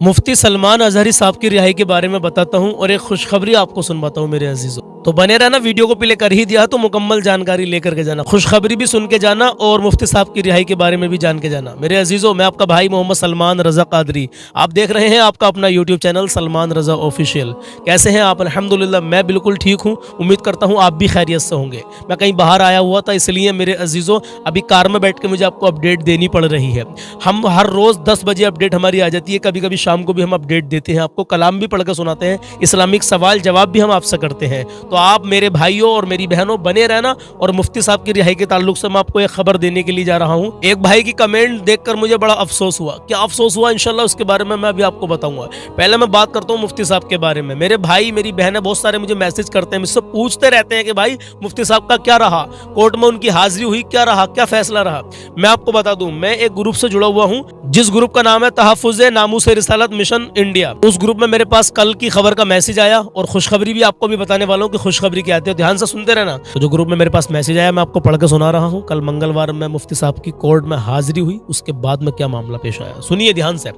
मुफ्ती सलमान अजहरी साहब की रिहाई के बारे में बताता हूं और एक खुशखबरी आपको सुनवाता हूं मेरे अजीजों। तो बने रहना, वीडियो को प्ले कर ही दिया तो मुकम्मल जानकारी लेकर के जाना, खुशखबरी भी सुन के जाना और मुफ्ती साहब की रिहाई के बारे में भी जान के जाना। मेरे अजीजों, मैं आपका भाई मोहम्मद सलमान रज़ा कादरी, आप देख रहे हैं आपका अपना यूट्यूब चैनल सलमान रज़ा ऑफिशियल। कैसे हैं आप? अल्हम्दुलिल्लाह मैं बिल्कुल ठीक हूँ, उम्मीद करता हूँ आप भी खैरियत से होंगे। मैं कहीं बाहर आया हुआ था, इसलिए मेरे अजीजों अभी कार में बैठ के मुझे आपको अपडेट देनी पड़ रही है। हम हर रोज़ 10 बजे अपडेट हमारी आ जाती है, कभी कभी शाम को भी हम अपडेट देते हैं, आपको कलाम भी पढ़ कर सुनाते हैं, इस्लामिक सवाल जवाब भी हम आपसे करते हैं। तो आप मेरे भाइयों और मेरी बहनों बने रहना। और मुफ्ती साहब की रिहाई के ताल्लुक से मैं आपको एक खबर देने के लिए जा रहा हूँ। एक भाई की कमेंट देखकर मुझे बड़ा अफसोस हुआ। क्या अफसोस हुआ इंशाल्लाह उसके बारे में मैं अभी आपको बताऊंगा। पहले मैं बात करता हूँ मुफ्ती साहब के बारे में। मेरे भाई मेरी बहनें बहुत सारे मुझे मैसेज करते हैं, मुझसे पूछते रहते हैं कि भाई मुफ्ती साहब का क्या रहा, कोर्ट में उनकी हाजिरी हुई, क्या रहा, क्या फैसला रहा। मैं आपको बता दूं, मैं एक ग्रुप से जुड़ा हुआ हूँ जिस ग्रुप का नाम है तहफ़्फ़ुज़ नामूस रिसालत मिशन इंडिया। उस ग्रुप में मेरे पास कल की खबर का मैसेज आया और खुशखबरी भी आपको भी बताने वाला हूँ कि खुशखबरी क्या आती है, ध्यान से सुनते रहना। तो जो ग्रुप में मेरे पास मैसेज आया मैं आपको पढ़ के सुना रहा हूँ। कल मंगलवार में मुफ्ती साहब की कोर्ट में हाजिरी हुई, उसके बाद में क्या मामला पेश आया सुनिए ध्यान से।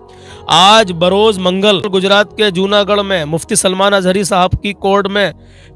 आज बरोज मंगल गुजरात के जूनागढ़ में मुफ्ती सलमान अजहरी साहब की कोर्ट में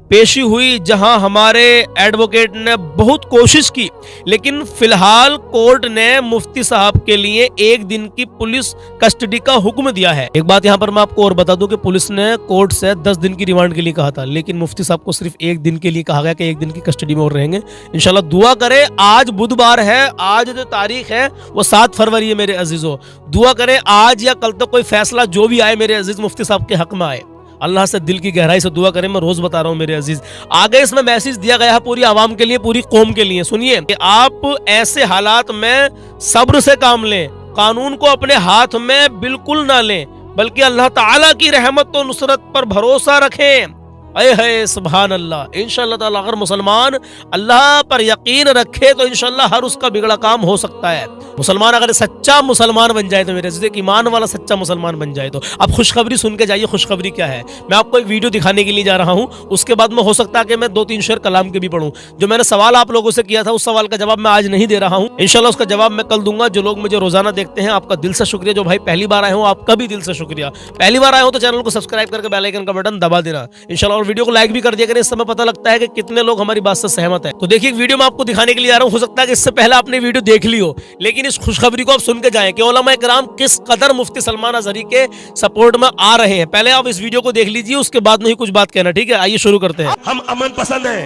पेशी हुई, जहां हमारे एडवोकेट ने बहुत कोशिश की, लेकिन फिलहाल कोर्ट ने मुफ्ती साहब के लिए 1 दिन की पुलिस कस्टडी का हुक्म दिया है। एक बात यहां पर मैं आपको और बता दूं कि पुलिस ने कोर्ट से 10 दिन की रिमांड के लिए कहा था, लेकिन मुफ्ती साहब को सिर्फ 1 दिन के लिए कहा गया कि 1 दिन की कस्टडी में और रहेंगे। इंशाल्लाह दुआ करें, आज बुधवार है, आज जो तारीख है वो 7 फरवरी है मेरे अजीजों। दुआ करें आज या कल तक कोई फैसला जो भी आए मेरे अजीज मुफ्ती साहब के हक में आए। अल्लाह से दिल की गहराई से दुआ करें, मैं रोज बता रहा हूं मेरे अजीज। आगे इसमें मैसेज दिया गया है पूरी आवाम के लिए, पूरी कौम के लिए। सुनिए कि आप ऐसे हालात में सब्र से काम लें, कानून को अपने हाथ में बिल्कुल ना लें, बल्कि अल्लाह ताला की रहमत और नुसरत पर भरोसा रखें। अय है सुभान अल्लाह। इंशाअल्लाह ताला अगर मुसलमान अल्लाह पर यकीन रखे तो इंशाअल्लाह हर उसका बिगड़ा काम हो सकता है। मुसलमान अगर सच्चा मुसलमान बन जाए तो मेरे अज़ीज़, एक ईमान वाला सच्चा मुसलमान बन जाए तो। अब खुशखबरी सुन के जाइए, खुशखबरी क्या है। मैं आपको एक वीडियो दिखाने के लिए जा रहा हूं, उसके बाद में हो सकता है कि मैं 2-3 शेर कलाम के भी पढ़ूं। जो मैंने सवाल आप लोगों से किया था उस सवाल का जवाब मैं आज नहीं दे रहा हूं, इंशाअल्लाह उसका जवाब मैं कल दूंगा। जो लोग मुझे रोजाना देखते हैं आपका दिल से शुक्रिया, जो भाई पहली बार आए हो आपका भी दिल से शुक्रिया। पहली बार आए हो तो चैनल को सब्सक्राइब करके बेल आइकन का बटन दबा देना इंशाअल्लाह, और वीडियो को लाइक भी कर दिया करें, इस समय पता लगता है कि कितने लोग हमारी बात से सहमत हैं। तो देखिए वीडियो में आपको दिखाने के लिए आ रहा हूं, हो सकता है कि इससे पहले आपने वीडियो देख ली हो, लेकिन इस खुशखबरी को आप सुन के जाएं कि उलमा इकराम किस कदर मुफ्ती सलमान अजहरी के सपोर्ट में आ रहे हैं। पहले आप इस वीडियो को देख लीजिए, उसके बाद में ही कुछ बात कहना, ठीक है? आइए शुरू करते हैं। हम अमन पसंद हैं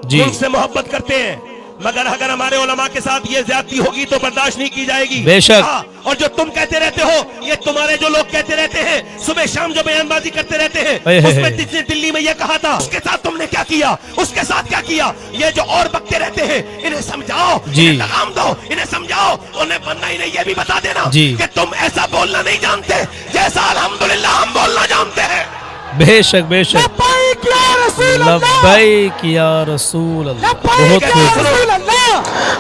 जी, उनसे मोहब्बत करते हैं, मगर अगर हमारे उलमा के साथ ये ज्यादती होगी तो बर्दाश्त नहीं की जाएगी। बेशक। और जो तुम कहते रहते हो, ये तुम्हारे जो लोग कहते रहते हैं, सुबह शाम जो बयानबाजी करते रहते हैं, उसमें जिसने दिल्ली में ये कहा था उसके साथ तुमने क्या किया, उसके साथ क्या किया। ये जो और बकते रहते हैं इन्हें समझाओ, इन्हें लगाम दो, इन्हें समझाओ, उन्हें बनना इन्हें ये भी बता देना कि तुम ऐसा बोलना नहीं जानते जैसा अल्हम्दुलिल्लाह हम बोलना जानते हैं। बेशक बेशक। लब्बैक या रसूल अल्लाह। बहुत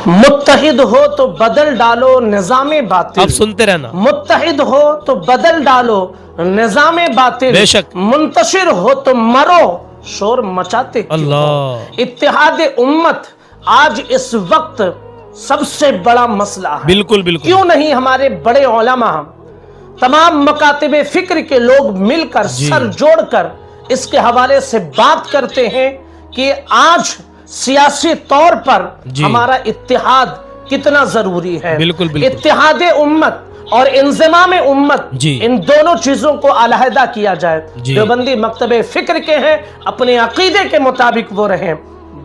मुत्तहिद हो तो बदल डालो निज़ामे बातिल। अब सुनते रहना। मुत्तहिद हो तो बदल डालो निज़ामे बातिल। बेशक। मुंतशिर हो तो मरो शोर मचाते क्यों हो। अल्लाह। इत्तेहाद उम्मत आज इस वक्त सबसे बड़ा मसला है। बिल्कुल बिल्कुल। क्यों नहीं हमारे बड़े उलमा, तमाम मकातिबे फिक्र के लोग मिलकर सर जोड़कर इसके हवाले से बात करते हैं कि आज सियासी तौर पर हमारा इत्तिहाद कितना जरूरी है। बिल्कुल बिल्कुल। इत्तिहाद उम्मत और इंज़िमाम उम्मत, इन दोनों चीजों को अलहदा किया जाए। देवबंदी मकतबे फिक्र के हैं, अपने अकीदे के मुताबिक वो रहें।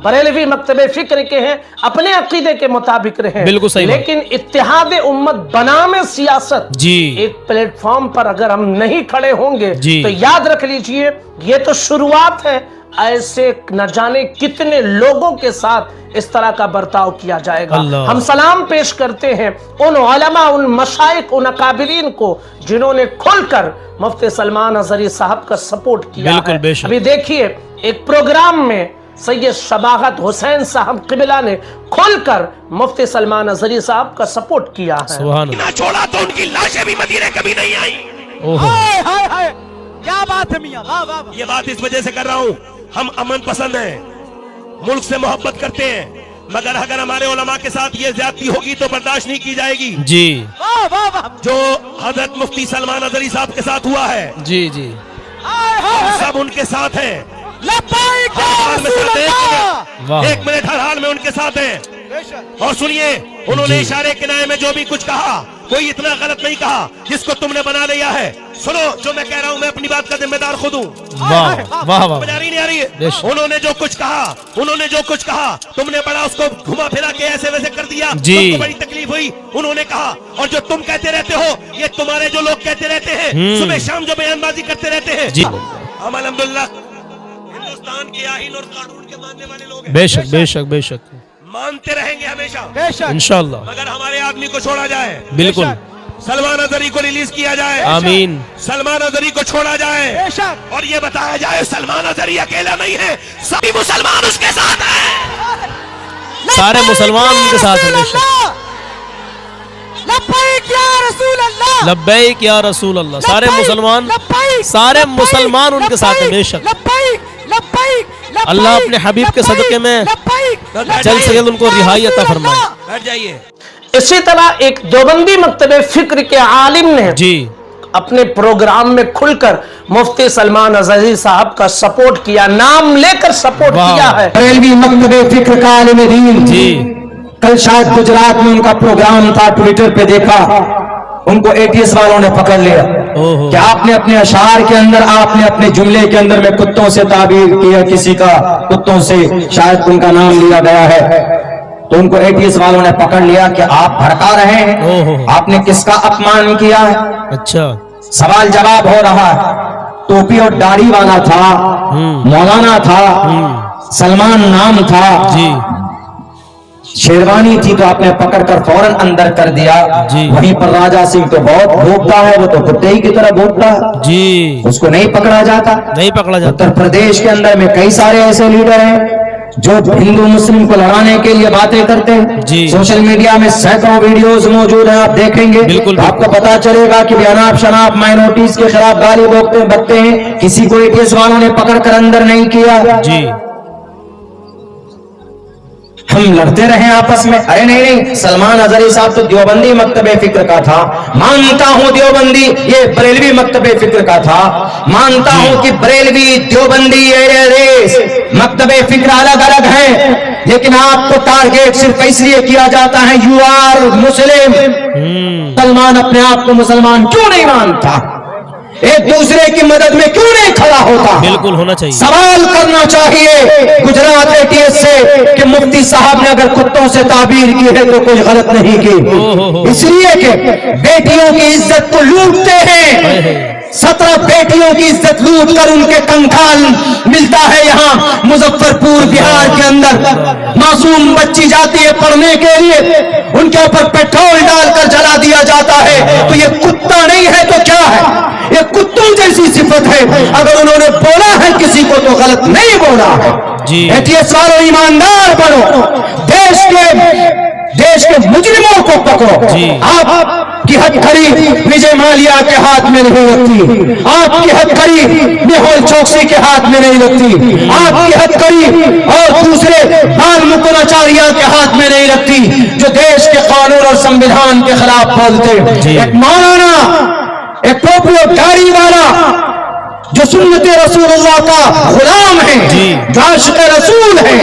बरेलवी मकतबे फिक्र के हैं, अपने अकीदे के मुताबिक रहें। बिल्कुल सही। लेकिन इत्तिहाद उम्मत बनामे सियासत एक प्लेटफॉर्म पर अगर हम नहीं खड़े होंगे तो याद रख लीजिए ये तो शुरुआत है, ऐसे न जाने कितने लोगों के साथ इस तरह का बर्ताव किया जाएगा। हम सलाम पेश करते हैं उन उलमा, उन मशाइख, उन अकाबिरीन को जिन्होंने खुलकर मुफ्ती सलमान अजहरी साहब का सपोर्ट किया है। अभी देखिए एक प्रोग्राम में सैयद शबाहत हुसैन साहब क़िबला ने खुलकर मुफ्ती सलमान अजहरी साहब का सपोर्ट किया है। ना छोड़ा तो उनकी लाशें भी मदीने कभी नहीं आई। हाय हाय हाय, क्या बात है मियां, वाह वाह वाह। ये बात इस वजह से कर रहा हूँ, हम अमन पसंद हैं, मुल्क से मोहब्बत करते हैं, मगर अगर हमारे उलमा के साथ ये ज्यादती होगी तो बर्दाश्त नहीं की जाएगी। जी वाह वाह वाह जो हजरत मुफ्ती सलमान अजहरी साहब के साथ हुआ है, जी जी हाय हाय सब उनके साथ हैं। लब्बैक या हर हाल में रसूल साथ हैं। वाह। एक मिनट, हर हाल में उनके साथ हैं। बेशक और सुनिए, उन्होंने इशारे किनारे में जो भी कुछ कहा, कोई इतना गलत नहीं कहा जिसको तुमने बना लिया है। सुनो, जो मैं कह रहा हूँ, मैं अपनी बात का जिम्मेदार खुद हूँ। वाह वाह वाह समझ आ रही नहीं आ रही है? बेशक। उन्होंने जो कुछ कहा, उन्होंने जो कुछ कहा, तुमने बड़ा उसको घुमा फिरा के ऐसे वैसे कर दिया, जी। तुमको बड़ी तकलीफ हुई। उन्होंने कहा, और जो तुम कहते रहते हो, ये तुम्हारे जो लोग कहते रहते हैं, सुबह शाम जो बयानबाजी करते रहते हैं, जी हम अल्हम्दुलिल्लाह हिंदुस्तान के आईन और कानून के मानने वाले लोग हैं। बेशक बेशक बेशक मानते रहेंगे हमेशा, बेशक इंशाल्लाह मगर हमारे आदमी को छोड़ा जाए, बिल्कुल सलमान अजहरी को रिलीज किया जाए, आमीन सलमान अजहरी को छोड़ा जाए, बेशक और ये बताया जाए सलमान अजहरी अकेला नहीं है, सभी मुसलमान उसके साथ हैं। सारे मुसलमान उनके साथ हैं बेशक लब्बैक या रसूल अल्लाह लब्बैक या रसूल अल्लाह सारे लब्बैक, मुसलमान लब्बैक, सारे लब्बैक, मुसलमान उनके साथ हैं लब्बैक, बेशक लब्बैक, लब्बैक, लब्बैक, अल्लाह अपने हबीब के लब्बैक, सदक़े में लब्बैक, जल्द जल्द से जल्द उनको या रिहाई अता रसूल फरमाए। अल्लाह। बैठ जाइए। इसी तरह एक देवबंदी मकतबे फिक्र के आलिम ने जी अपने प्रोग्राम में खुलकर मुफ्ती सलमान अजहरी साहब का सपोर्ट किया, नाम लेकर सपोर्ट वाह। किया है। बरेलवी मकतबे फिक्र का आलिम दीन जी कल शायद गुजरात में उनका प्रोग्राम था, ट्विटर पे देखा, उनको एटीएस वालों ने पकड़ लिया ओहो। कि आपने अपने अशार के अंदर, आपने अपने जुमले के अंदर में कुत्तों से ताबीर किया, किसी का कुत्तों से शायद उनका नाम लिया गया है, तो उनको एटीएस वालों ने पकड़ लिया कि आप भड़का रहे ओहो। हैं, आपने किसका अपमान किया है। अच्छा सवाल जवाब हो रहा है। टोपी और दाढ़ी वाला था, मौलाना था, सलमान नाम था, जी शेरवानी थी, तो आपने पकड़कर फौरन अंदर कर दिया। जी। वहीं पर राजा सिंह तो बहुत भोगता है, वो तो कुत्ते ही की तरह भोगता है, जी उसको नहीं पकड़ा जाता। नहीं पकड़ा जाता उत्तर प्रदेश के अंदर में कई सारे ऐसे लीडर हैं जो हिंदू मुस्लिम को लड़ाने के लिए बातें करते हैं। जी। सोशल मीडिया में सैकड़ों वीडियोस मौजूद हैं, आप देखेंगे बिल्कुल, तो आपको पता चलेगा कि अनाप शनाप माइनॉरिटीज के खिलाफ गाली बकते हैं, किसी को एटीएस वालों ने पकड़कर अंदर नहीं किया। जी हम लड़ते रहे आपस में। अरे नहीं नहीं, सलमान अजहरी साहब तो देवबंदी मकतबे फिक्र का था, मानता हूं देवबंदी ये बरेलवी मकतबे फिक्र का था, मानता हूं कि बरेलवी देवबंदी मकतबे फिक्र अलग अलग हैं, लेकिन आपको टारगेट सिर्फ इसलिए किया जाता है यू आर मुस्लिम। सलमान अपने आप को मुसलमान क्यों नहीं मानता? एक दूसरे की मदद में क्यों नहीं खड़ा होता? बिल्कुल होना चाहिए। सवाल करना चाहिए गुजरात एटीएस से कि मुफ्ती साहब ने अगर कुत्तों से ताबीर की है तो कोई गलत नहीं की, इसलिए कि बेटियों की इज्जत को लूटते हैं। 17 बेटियों की इज्जत लूट कर उनके कंकाल मिलता है यहाँ मुजफ्फरपुर बिहार के अंदर। मासूम बच्ची जाती है पढ़ने के लिए, उनके ऊपर पेट्रोल डालकर जला दिया जाता है। तो ये कुत्ता नहीं है तो क्या है? ये कुत्तों जैसी सिफत है। अगर उन्होंने बोला है किसी को तो गलत नहीं बोला है। जी। एटीएस वालों ईमानदार बनो, देश के मुजरिमों को पकड़ो। जी। आपकी हथकड़ी विजय माल्या के हाथ में नहीं लगती, आपकी हथकड़ी मेहुल चौकसी के हाथ में नहीं लगती, आपकी हथकड़ी और दूसरे बाल मुकुंदाचार्य के हाथ में नहीं लगती जो देश के कानून और संविधान के खिलाफ बोलते। एक मौलाना, एक टोपी और दाढ़ी वाला जो सुन्नते रसूलुल्लाह का गुलाम है, जो आशिक़ रसूल है,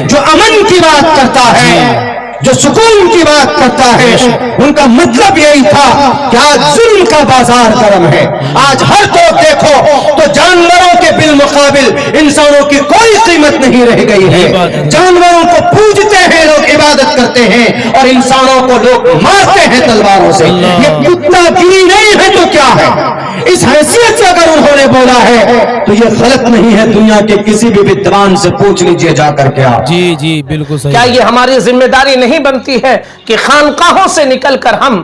जो अमन की बात करता है, जो सुकून की बात करता है, उनका मतलब यही था कि आज जुल्म का बाजार गर्म है। आज हर तरफ देखो तो जानवरों के बिल मुकाबिल इंसानों की कोई कीमत नहीं रह गई है। जानवरों को पूजते हैं लोग, इबादत करते हैं, और इंसानों को लोग मारते हैं तलवारों से। ये कुत्तागिरी नहीं है तो क्या है? इस हैसियत से अगर उन्होंने बोला है तो ये गलत नहीं है। दुनिया के किसी भी विद्वान से पूछ लीजिए जाकर के आप। जी जी बिल्कुल सही। क्या ये हमारी जिम्मेदारी नहीं बनती है कि खानकाहों से निकलकर हम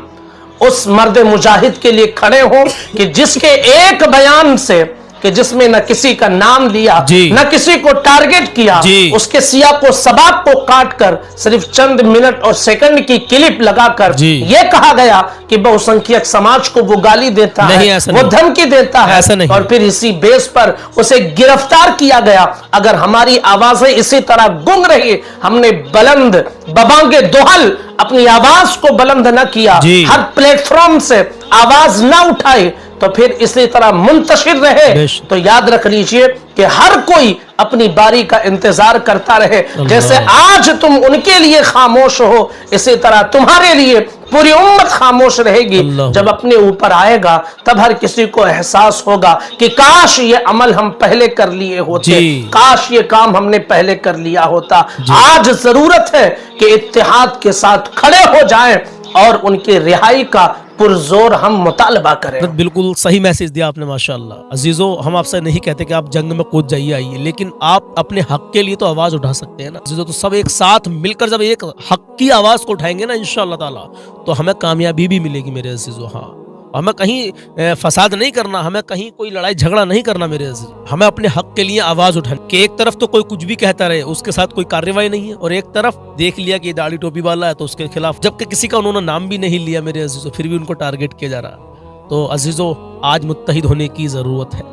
उस मर्द मुजाहिद के लिए खड़े हों कि जिसके एक बयान से कि जिसमें न किसी का नाम लिया, जी। न किसी को टारगेट किया, जी। उसके सियाक व सबाक को काट कर सिर्फ चंद मिनट और सेकंड की क्लिप लगाकर जी। यह कहा गया कि बहुसंख्यक समाज को वो गाली देता नहीं, है, ऐसा वो नहीं। धमकी देता है, ऐसा नहीं। और फिर इसी बेस पर उसे गिरफ्तार किया गया। अगर हमारी आवाजें इसी तरह गूंग रही, हमने बुलंद बबांगे दोहल अपनी आवाज को बुलंद न किया, जी। हर प्लेटफॉर्म से आवाज न उठाई, तो फिर इसी तरह मुंतशिर रहे, बेशक। तो याद रख लीजिए कि हर कोई अपनी बारी का इंतजार करता रहे। जैसे आज तुम उनके लिए खामोश हो, इसी तरह तुम्हारे लिए पूरी उम्मत खामोश रहेगी। अल्लाह। जब अपने ऊपर आएगा तब हर किसी को एहसास होगा कि काश ये अमल हम पहले कर लिए होते, जी। काश ये काम हमने पहले कर लिया होता। आज जरूरत है कि इत्तेहाद के साथ खड़े हो जाएं और उनकी रिहाई का पुरजोर हम मुतालबा करें। बिल्कुल सही मैसेज दिया आपने माशाअल्लाह। अजीजों, हम आपसे नहीं कहते कि आप जंग में कूद जाइए आइए, लेकिन आप अपने हक के लिए तो आवाज उठा सकते हैं ना अजीजों। तो सब एक साथ मिलकर जब एक हक की आवाज को उठाएंगे ना इंशाअल्लाह ताला, तो हमें कामयाबी भी मिलेगी मेरे अजीजों। हाँ, हमें कहीं फसाद नहीं करना, हमें कहीं कोई लड़ाई झगड़ा नहीं करना मेरे अजीज। हमें अपने हक के लिए आवाज उठानी कि एक तरफ तो कोई कुछ भी कहता रहे, उसके साथ कोई कार्रवाई नहीं है, और एक तरफ देख लिया कि दाढ़ी टोपी वाला है तो उसके खिलाफ, जबकि किसी का उन्होंने नाम भी नहीं लिया मेरे अजीजों, फिर भी उनको टारगेट किया जा रहा। तो अजीजों, आज मुत्तहिद होने की जरूरत है।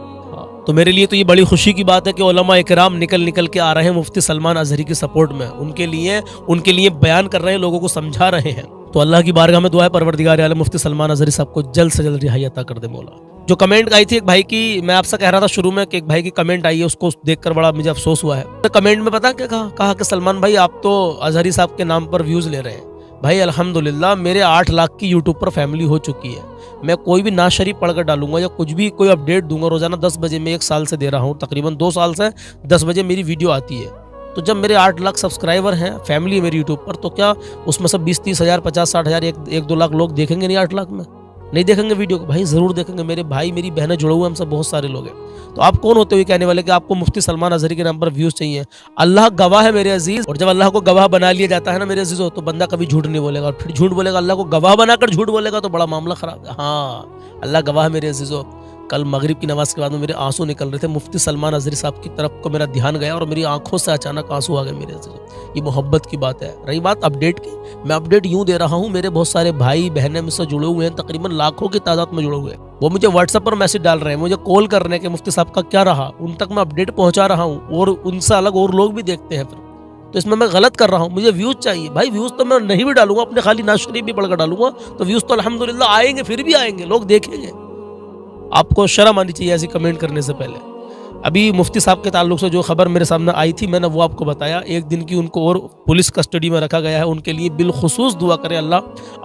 तो मेरे लिए तो ये बड़ी खुशी की बात है कि उलमा इकराम निकल के आ रहे हैं मुफ्ती सलमान अजहरी की सपोर्ट में, उनके लिए बयान कर रहे हैं, लोगों को समझा रहे हैं। तो अल्लाह की बारगाह में दुआ है परवरदिगार आलम मुफ्ती सलमान अजहरी साहब को जल्द से जल्द रिहाई अता कर दे मौला। जो कमेंट आई थी एक भाई की, मैं आपसे कह रहा था शुरू में कि एक भाई की कमेंट आई है, उसको देखकर बड़ा मुझे अफसोस हुआ है। तो कमेंट में पता क्या कहा कि सलमान भाई आप तो अजहरी साहब के नाम पर व्यूज ले रहे हैं। भाई अल्हम्दुलिल्लाह मेरे 8 लाख की यूट्यूब पर फैमिली हो चुकी है। मैं कोई भी नाज शरीफ पढ़कर डालूंगा या कुछ भी कोई अपडेट दूंगा रोजाना 10 बजे, मैं 1 साल से दे रहा हूँ, तकरीबन 2 साल से 10 बजे मेरी वीडियो आती है। तो जब मेरे 8 लाख सब्सक्राइबर हैं, फैमिली है मेरी यूट्यूब पर, तो क्या उसमें से 20-30 हज़ार 50-60 हज़ार 1-2 लाख लोग देखेंगे नहीं 8 लाख में? नहीं देखेंगे वीडियो को? भाई ज़रूर देखेंगे। मेरे भाई मेरी बहनें जुड़े हुए हमसे बहुत सारे लोग हैं। तो आप कौन होते हुए कहने वाले कि आपको मुफ्ती सलमान अजहरी के नाम पर व्यूज़ चाहिए? अल्लाह गवाह है मेरे अजीज़, और जब अल्लाह को गवाह बना लिया जाता है ना मेरे अजीज़ों, तो बंदा कभी झूठ नहीं बोलेगा, और फिर झूठ बोलेगा अल्लाह को गवाह बनाकर झूठ बोलेगा तो बड़ा मामला ख़राब है। हाँ, अल्लाह गवाह है मेरे अजीज़ों। कल मगरिब की नमाज के बाद में मेरे आंसू निकल रहे थे, मुफ्ती सलमान अजहरी साहब की तरफ को मेरा ध्यान गया और मेरी आंखों से अचानक आंसू आ गए मेरे अजीज़ों। ये मोहब्बत की बात है। रही बात अपडेट की, मैं अपडेट यूं दे रहा हूं, मेरे बहुत सारे भाई बहनें मुझसे जुड़े हुए हैं, तकरीबन लाखों की तादाद में जुड़े हुए हैं। वो मुझे व्हाट्सएप पर मैसेज डाल रहे हैं, मुझे कॉल कर रहे हैं कि मुफ्ती साहब का क्या रहा, उन तक मैं अपडेट पहुंचा रहा हूँ, और उनसे अलग और लोग भी देखते हैं। फिर तो इसमें मैं गलत कर रहा हूँ, मुझे व्यूज़ चाहिए। भाई व्यूज़ तो मैं नहीं भी डालूंगा, अपने खाली नाज शरीफ भी पढ़कर डालूंगा तो व्यूज़ तो अल्हम्दुलिल्लाह आएंगे, फिर भी आएंगे, लोग देखेंगे। आपको शर्म आनी चाहिए ऐसी कमेंट करने से पहले। अभी मुफ्ती साहब के ताल्लुक से जो खबर मेरे सामने आई थी, मैंने वो आपको बताया। एक दिन की उनको और पुलिस कस्टडी में रखा गया है, उनके लिए बिलखुसूस दुआ करे अल्लाह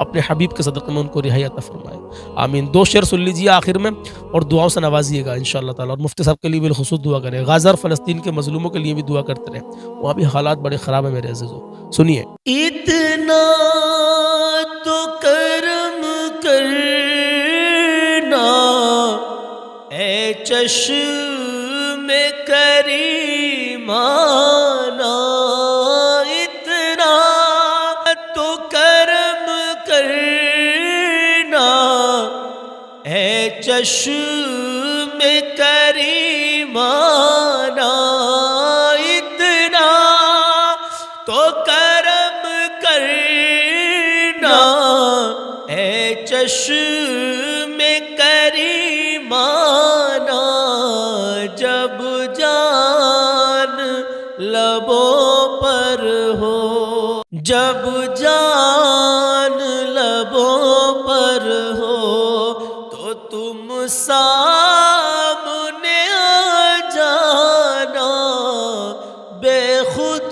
अपने हबीब के सदक़े में उनको रिहाई अता फरमाए। आमीन। 2 शेर सुन लीजिए आखिर में और दुआओं से नवाजिएगा इंशाअल्लाह ताला। और मुफ्ती साहब के लिए बिलखुसूस दुआ करें, गाज़ा और फ़लस्तीन के मज़लूमों के लिए भी दुआ करते रहें, वहाँ भी हालात बड़े ख़राब है मेरे अज़ीज़ों। सुनिए। इतना तो करम करना ए चश्मे करीमाना, इतना तो करम करना ए चश्मे करीमाना, इतना तो करम करना ए चश्मे करीमाना, जब जान लबों पर हो, जब जान लबों पर हो, तो तुम सामने आ जाना, बेखुद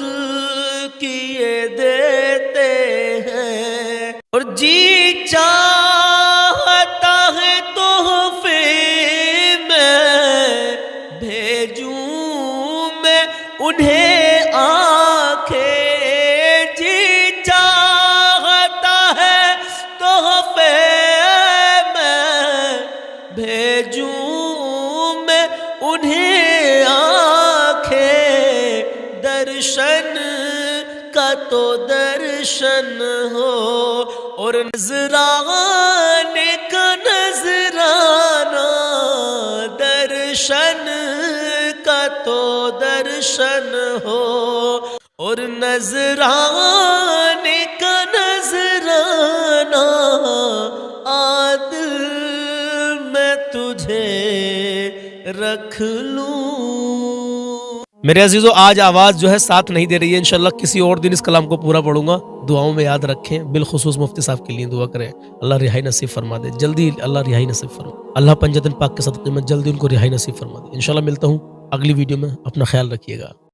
किए देते हैं, और जी चाहता है तोहफे में भेजूं मैं उन्हें आंखें, जी चाहता है तोहफे में भेजूं मैं उन्हें आंखें, दर्शन का तो दर्शन हो और नजराने का नजराना, दर्शन दर्शन का तो दर्शन हो और नजराने का नजराना आदिल मैं तुझे रख लूं। मेरे अजीजों आज आवाज़ जो है साथ नहीं दे रही है, इंशाल्लाह किसी और दिन इस कलाम को पूरा पढ़ूंगा। दुआओं में याद रखें, बिलखुसूस मुफ्ती साहब के लिए दुआ करें, अल्लाह रिहाई नसीब फरमा दे, जल्दी अल्लाह रिहाई नसीब फरमा, अल्लाह पंजतन पाक के सदक़े में जल्दी उनको रिहाई नसीब फरमा दे। इंशाल्लाह मिलता हूँ अगली वीडियो में, अपना ख्याल रखिएगा।